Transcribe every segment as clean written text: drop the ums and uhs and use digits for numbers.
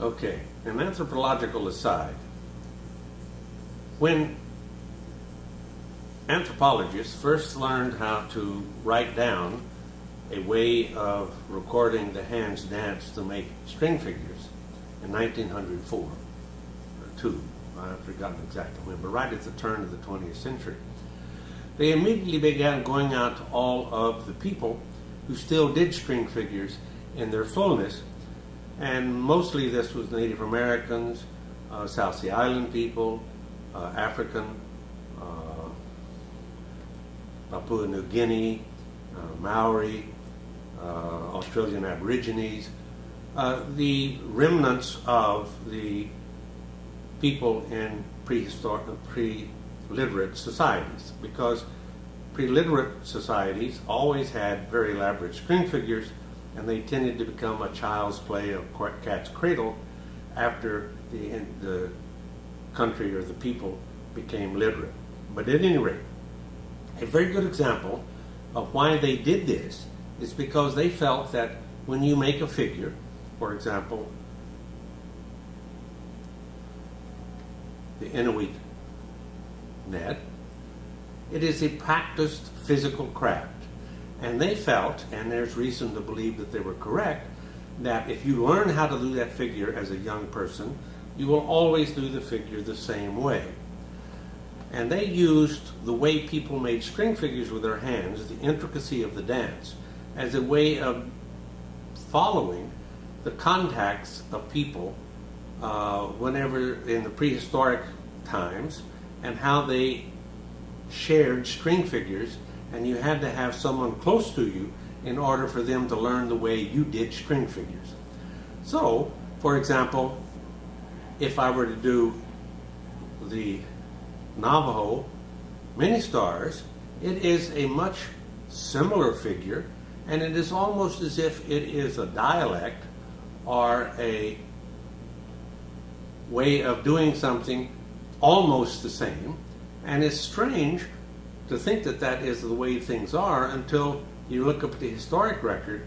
Okay, an anthropological aside. When anthropologists first learned how to write down a way of recording the hands dance to make string figures in 1904 or 2, I've forgotten exactly when, but right at the turn of the 20th century, they immediately began going out to all of the people who still did string figures in their fullness, and mostly this was Native Americans, South Sea Island people, African, Papua New Guinea, Maori, Australian Aborigines, the remnants of the people in pre-literate societies, because pre-literate societies always had very elaborate string figures, and they tended to become a child's play of cat's cradle after the country or the people became literate. But at any rate, a very good example of why they did this is because they felt that when you make a figure, for example, the Inuit net, it is a practiced physical craft. And they felt, and there's reason to believe that they were correct, that if you learn how to do that figure as a young person, you will always do the figure the same way. And they used the way people made string figures with their hands, the intricacy of the dance, as a way of following the contacts of people whenever in the prehistoric times, and how they shared string figures, and you had to have someone close to you in order for them to learn the way you did string figures. So, for example, if I were to do the Navajo mini stars, it is a much similar figure, and it is almost as if it is a dialect or a way of doing something almost the same. And it's strange to think that that is the way things are until you look up the historic record,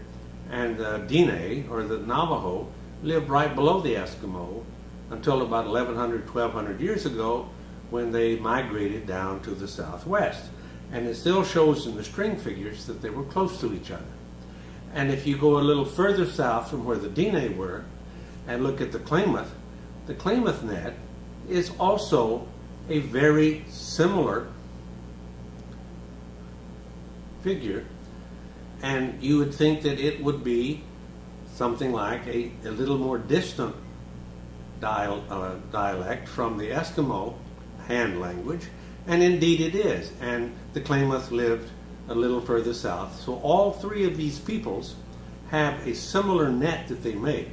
and the Diné, or the Navajo, lived right below the Eskimo until about 1100, 1200 years ago, when they migrated down to the southwest. And it still shows in the string figures that they were close to each other. And if you go a little further south from where the Diné were and look at the Klamath net is also a very similar figure, and you would think that it would be something like a little more distant dialect from the Eskimo hand language, and indeed it is. And the Klamath lived a little further south. So all three of these peoples have a similar net that they make.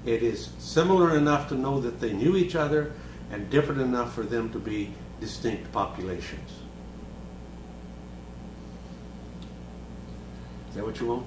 It is similar enough to know that they knew each other, and different enough for them to be distinct populations. Is that what you want?